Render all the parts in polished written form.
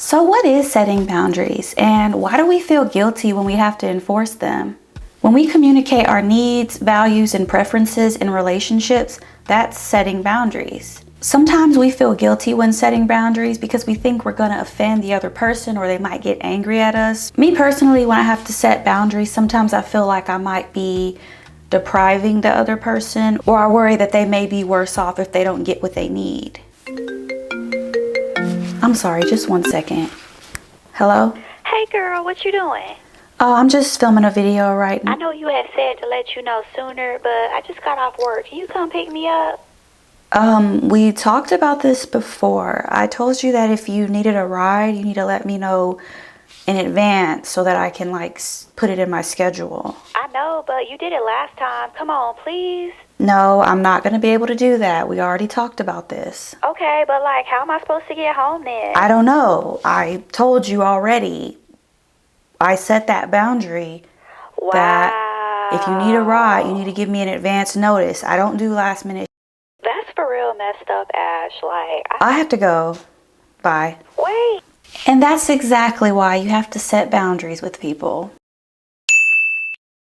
So what is setting boundaries, and why do we feel guilty when we have to enforce them? When we communicate our needs, values, and preferences in relationships, that's setting boundaries. Sometimes we feel guilty when setting boundaries because we think we're going to offend the other person or they might get angry at us. Me personally, when I have to set boundaries, sometimes I feel like I might be depriving the other person, or I worry that they may be worse off if they don't get what they need. I'm sorry, just one second. Hello? Hey girl, what you doing? Oh, I'm just filming a video right now. I know you had said to let you know sooner, but I just got off work. Can you come pick me up? We talked about this before. I told you that if you needed a ride, you need to let me know in advance so that I can put it in my schedule. I know, but you did it last time. Come on, please. No, I'm not going to be able to do that. We already talked about this. Okay, but how am I supposed to get home then? I don't know. I told you already. I set that boundary. Wow. That if you need a ride, you need to give me an advance notice. I don't do last minute. That's for real messed up, Ash. I have to go. Bye. Wait. And that's exactly why you have to set boundaries with people.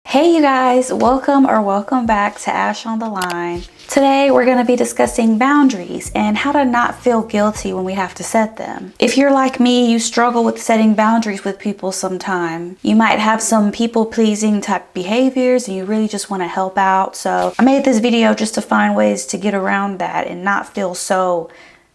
Hey you guys, welcome back to Ash on the Line. Today we're going to be discussing boundaries and how to not feel guilty when we have to set them. If you're like me, you struggle with setting boundaries with people sometime. You might have some people-pleasing type behaviors and you really just want to help out. So I made this video just to find ways to get around that and not feel so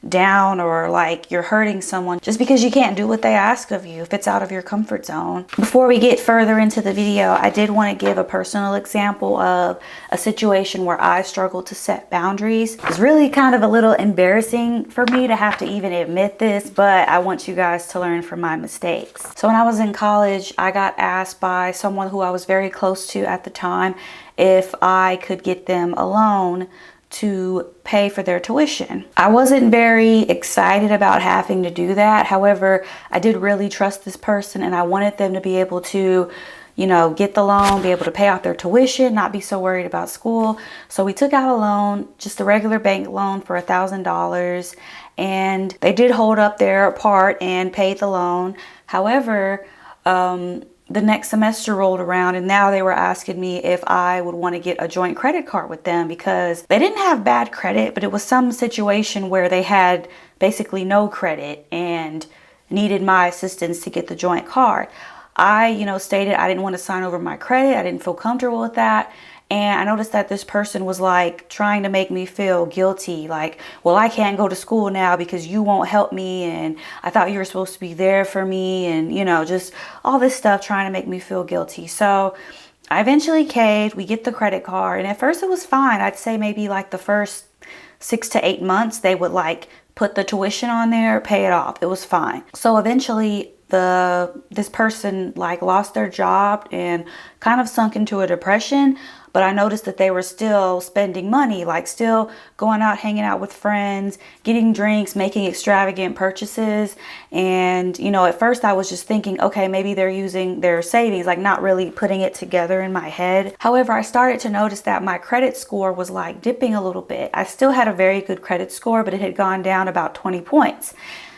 down or like you're hurting someone just because you can't do what they ask of you if it's out of your comfort zone. Before we get further into the video, I did want to give a personal example of a situation where I struggled to set boundaries. It's really kind of a little embarrassing for me to have to even admit this, but I want you guys to learn from my mistakes. So when I was in college, I got asked by someone who I was very close to at the time if I could get them a loan to pay for their tuition. I wasn't very excited about having to do that. However, I did really trust this person and I wanted them to be able to, get the loan, be able to pay off their tuition, not be so worried about school. So we took out a loan, just a regular bank loan for $1,000, and they did hold up their part and paid the loan. However, the next semester rolled around and now they were asking me if I would want to get a joint credit card with them because they didn't have bad credit, but it was some situation where they had basically no credit and needed my assistance to get the joint card. I, stated I didn't want to sign over my credit. I didn't feel comfortable with that. And I noticed that this person was trying to make me feel guilty. Well, I can't go to school now because you won't help me. And I thought you were supposed to be there for me. And, just all this stuff trying to make me feel guilty. So I eventually caved. We get the credit card. And at first it was fine. I'd say maybe the first 6 to 8 months, they would put the tuition on there, pay it off. It was fine. So eventually this person lost their job and kind of sunk into a depression. But I noticed that they were still spending money, still going out, hanging out with friends, getting drinks, making extravagant purchases. And, at first I was just thinking, okay, maybe they're using their savings, not really putting it together in my head. However, I started to notice that my credit score was dipping a little bit. I still had a very good credit score, but it had gone down about 20 points.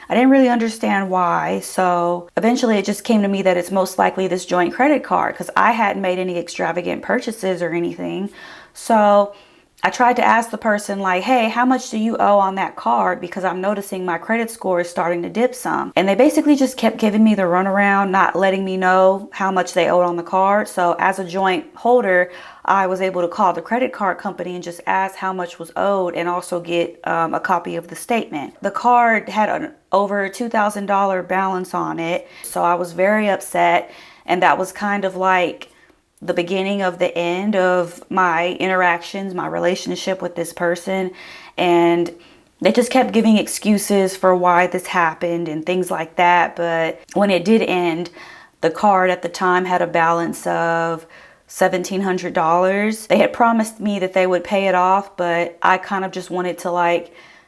I didn't really understand why, so eventually it just came to me that it's most likely this joint credit card because I hadn't made any extravagant purchases or anything. So I tried to ask the person hey, how much do you owe on that card? Because I'm noticing my credit score is starting to dip some. And they basically just kept giving me the runaround, not letting me know how much they owed on the card. So as a joint holder, I was able to call the credit card company and just ask how much was owed and also get a copy of the statement. The card had an over $2,000 balance on it. So I was very upset, and that was kind of the beginning of the end of my interactions, my relationship with this person. And they just kept giving excuses for why this happened and things like that. But when it did end, the card at the time had a balance of $1,700. They had promised me that they would pay it off, but I kind of just wanted to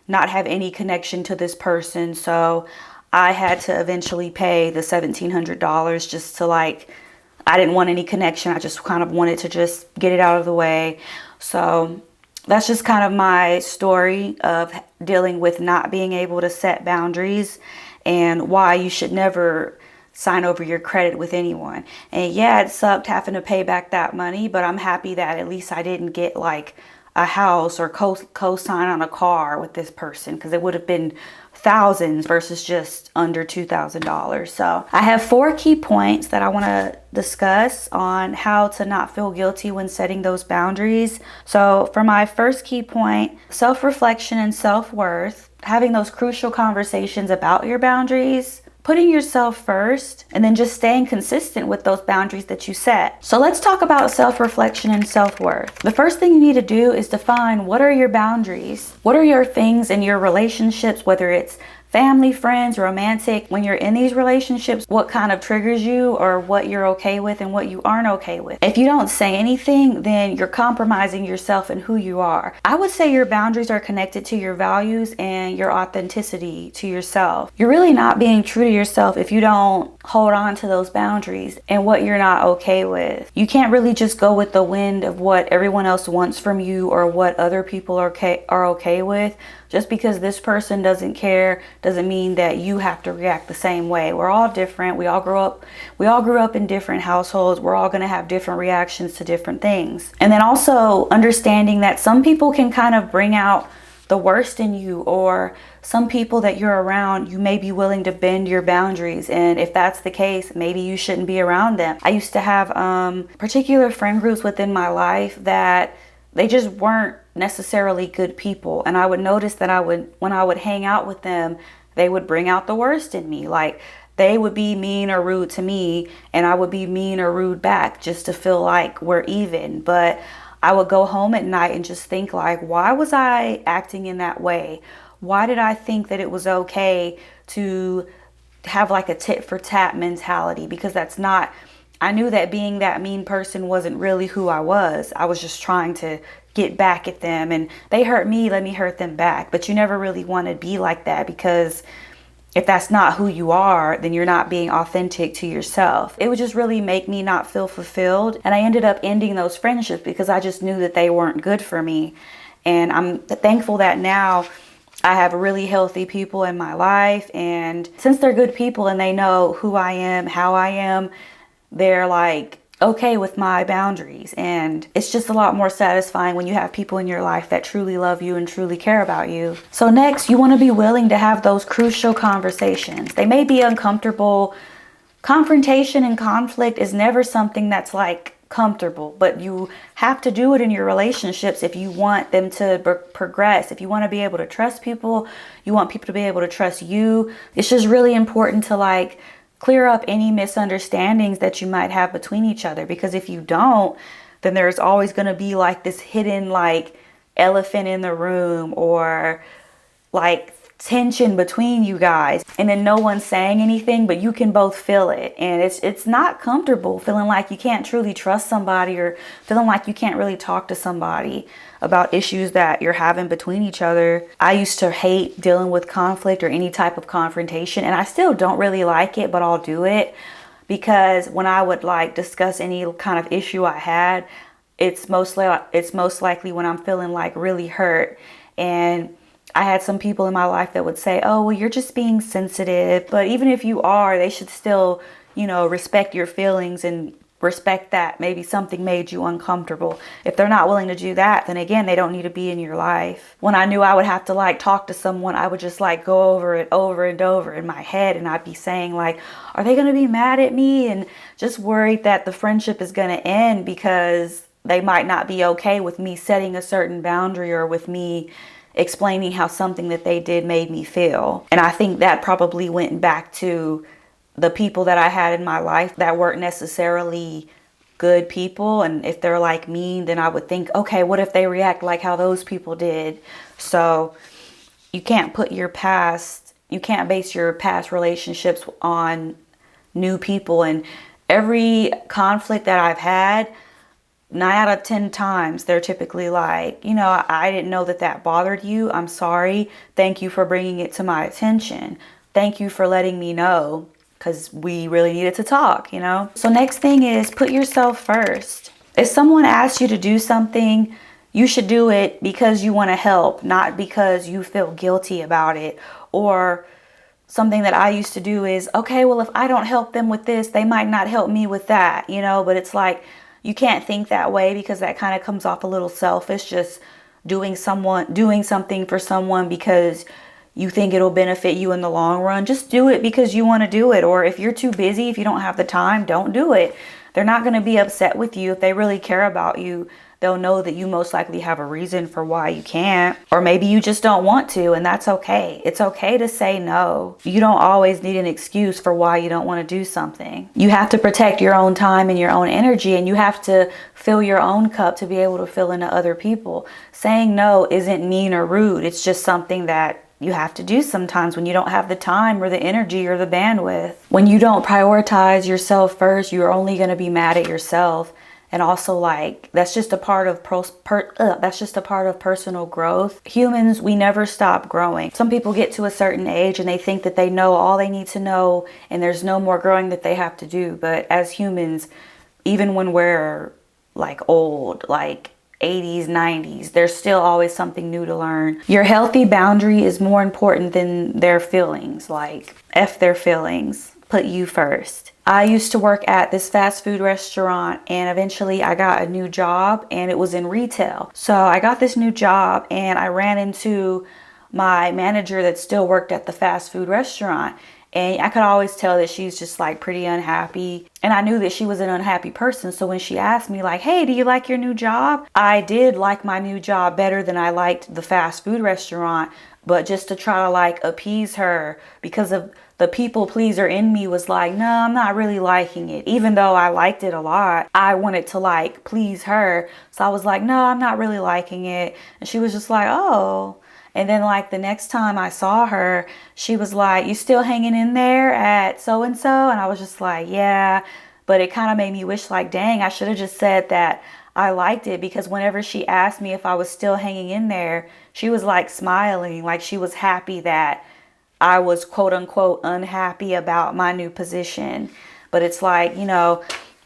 not have any connection to this person. So I had to eventually pay the $1,700 just to I didn't want any connection. I just kind of wanted to just get it out of the way. So that's just kind of my story of dealing with not being able to set boundaries and why you should never sign over your credit with anyone. And yeah, it sucked having to pay back that money, but I'm happy that at least I didn't get like a house or co-sign on a car with this person, because it would have been thousands versus just under $2,000. So I have 4 key points that I want to discuss on how to not feel guilty when setting those boundaries. So for my first key point, self-reflection and self-worth, having those crucial conversations about your boundaries, putting yourself first, and then just staying consistent with those boundaries that you set. So let's talk about self-reflection and self-worth. The first thing you need to do is define, what are your boundaries? What are your things in your relationships, whether it's family, friends, romantic? When you're in these relationships, what kind of triggers you, or what you're okay with and what you aren't okay with? If you don't say anything, then you're compromising yourself and who you are. I would say your boundaries are connected to your values and your authenticity to yourself. You're really not being true to yourself if you don't hold on to those boundaries and what you're not okay with. You can't really just go with the wind of what everyone else wants from you or what other people are okay with. Just because this person doesn't care doesn't mean that you have to react the same way. We're all different. We all grew up in different households. We're all going to have different reactions to different things. And then also understanding that some people can kind of bring out the worst in you, or some people that you're around, you may be willing to bend your boundaries. And if that's the case, maybe you shouldn't be around them. I used to have particular friend groups within my life that they just weren't necessarily good people. And I would notice that when I would hang out with them, they would bring out the worst in me. Like, they would be mean or rude to me, and I would be mean or rude back just to feel like we're even. But I would go home at night and just think, like, why was I acting in that way? Why did I think that it was okay to have like a tit for tat mentality? Because that's not, I knew that being that mean person wasn't really who I was. I was just trying to get back at them, and they hurt me, let me hurt them back. But you never really want to be like that, because if that's not who you are, then you're not being authentic to yourself. It would just really make me not feel fulfilled. And I ended up ending those friendships because I just knew that they weren't good for me. And I'm thankful that now I have really healthy people in my life. And since they're good people and they know who I am, how I am, they're like okay with my boundaries. And it's just a lot more satisfying when you have people in your life that truly love you and truly care about you. So next, you want to be willing to have those crucial conversations. They may be uncomfortable. Confrontation and conflict is never something that's like comfortable, but you have to do it in your relationships if you want them to progress. If you want to be able to trust people, you want people to be able to trust you. It's just really important to like clear up any misunderstandings that you might have between each other, because if you don't, then there's always going to be like this hidden like elephant in the room, or like tension between you guys, and then no one's saying anything, but you can both feel it. And it's not comfortable feeling like you can't truly trust somebody, or feeling like you can't really talk to somebody about issues that you're having between each other. I used to hate dealing with conflict or any type of confrontation, and I still don't really like it, but I'll do it, because when I would like discuss any kind of issue I had, it's most likely when I'm feeling like really hurt. And I had some people in my life that would say, oh, well, you're just being sensitive. But even if you are, they should still, respect your feelings and respect that maybe something made you uncomfortable. If they're not willing to do that, then again, they don't need to be in your life. When I knew I would have to like talk to someone, I would just like go over it over and over in my head, and I'd be saying like, are they going to be mad at me? And just worried that the friendship is going to end because they might not be okay with me setting a certain boundary, or with me explaining how something that they did made me feel. And I think that probably went back to the people that I had in my life that weren't necessarily good people. And if they're like mean, then I would think, okay, what if they react like how those people did? So you can't base your past relationships on new people. And every conflict that I've had, 9 out of 10 times, they're typically like, I didn't know that bothered you. I'm sorry. Thank you for bringing it to my attention. Thank you for letting me know, because we really needed to talk, So next thing is put yourself first. If someone asks you to do something, you should do it because you want to help, not because you feel guilty about it, or something that I used to do is, okay, well, if I don't help them with this, they might not help me with that, you know, but it's like, you can't think that way because that kind of comes off a little selfish, just doing something for someone because you think it'll benefit you in the long run. Just do it because you want to do it. Or if you're too busy, if you don't have the time, don't do it. They're not going to be upset with you. If they really care about you, they'll know that you most likely have a reason for why you can't. Or maybe you just don't want to, and that's okay. It's okay to say no. You don't always need an excuse for why you don't want to do something. You have to protect your own time and your own energy, and you have to fill your own cup to be able to fill into other people. Saying no isn't mean or rude. It's just something that you have to do sometimes when you don't have the time or the energy or the bandwidth. When you don't prioritize yourself first, you're only going to be mad at yourself. And also, like, that's just a part of personal growth. Humans, we never stop growing. Some people get to a certain age and they think that they know all they need to know and there's no more growing that they have to do. But as humans, even when we're like old, like 80s, 90s, there's still always something new to learn. Your healthy boundary is more important than their feelings. Like, F their feelings. Put you first. I used to work at this fast food restaurant, and eventually I got a new job, and it was in retail. So I got this new job and I ran into my manager that still worked at the fast food restaurant. And I could always tell that she's just like pretty unhappy. And I knew that she was an unhappy person. So when she asked me like, hey, do you like your new job? I did like my new job better than I liked the fast food restaurant. But just to try to like appease her, because of the people pleaser in me was like, no, I'm not really liking it. Even though I liked it a lot, I wanted to like please her. So I was like, no, I'm not really liking it. And she was just like, oh. And then like the next time I saw her, she was like, you still hanging in there at so-and-so? And I was just like, yeah. But it kind of made me wish like, dang, I should have just said that I liked it, because whenever she asked me if I was still hanging in there, she was like smiling, like she was happy that I was quote unquote unhappy about my new position. But it's like, you know,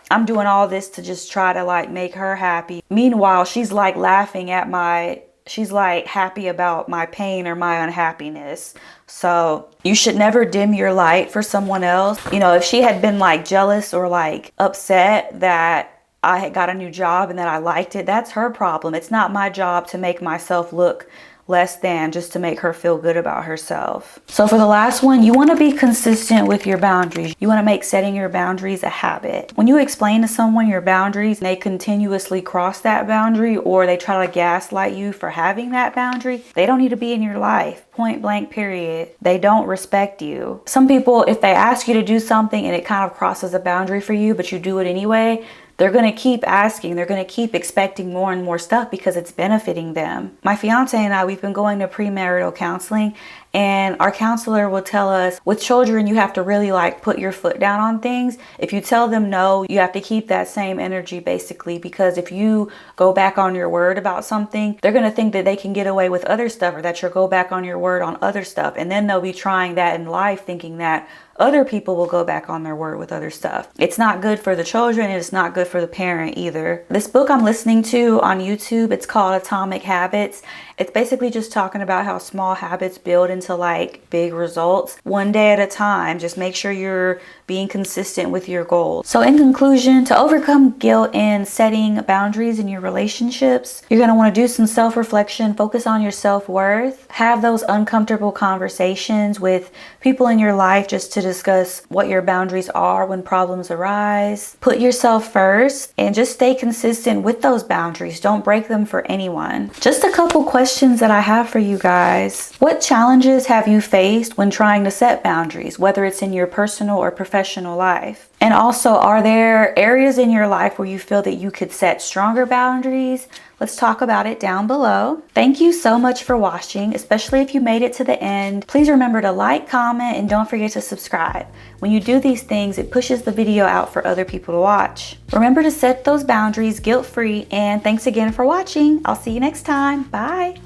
I'm doing all this to just try to like make her happy. Meanwhile, she's like laughing at she's like happy about my pain or my unhappiness. So you should never dim your light for someone else. You know, if she had been like jealous or like upset that I had got a new job and that I liked it, that's her problem. It's not my job to make myself look less than just to make her feel good about herself. So for the last one, you want to be consistent with your boundaries. You want to make setting your boundaries a habit. When you explain to someone your boundaries and they continuously cross that boundary, or they try to gaslight you for having that boundary, they don't need to be in your life. Point blank, period. They don't respect you. Some people, if they ask you to do something and it kind of crosses a boundary for you, but you do it anyway, they're going to keep asking. They're going to keep expecting more and more stuff because it's benefiting them. My fiance and I, we've been going to premarital counseling, and our counselor will tell us with children, you have to really like put your foot down on things. If you tell them no, you have to keep that same energy basically, because if you go back on your word about something, they're going to think that they can get away with other stuff, or that you'll go back on your word on other stuff. And then they'll be trying that in life, thinking that other people will go back on their word with other stuff. It's not good for the children, and it's not good for the parent either. This book I'm listening to on YouTube, it's called Atomic Habits. It's basically just talking about how small habits build into like big results, one day at a time. Just make sure you're being consistent with your goals. So in conclusion, to overcome guilt in setting boundaries in your relationships, you're going to want to do some self-reflection, focus on your self-worth, have those uncomfortable conversations with people in your life just to discuss what your boundaries are when problems arise. Put yourself first and just stay consistent with those boundaries. Don't break them for anyone. Just a couple questions that I have for you guys. What challenges have you faced when trying to set boundaries, whether it's in your personal or professional life? And also, are there areas in your life where you feel that you could set stronger boundaries? Let's talk about it down below. Thank you so much for watching, especially if you made it to the end. Please remember to like, comment, and don't forget to subscribe. When you do these things, it pushes the video out for other people to watch. Remember to set those boundaries guilt-free, and thanks again for watching. I'll see you next time. Bye.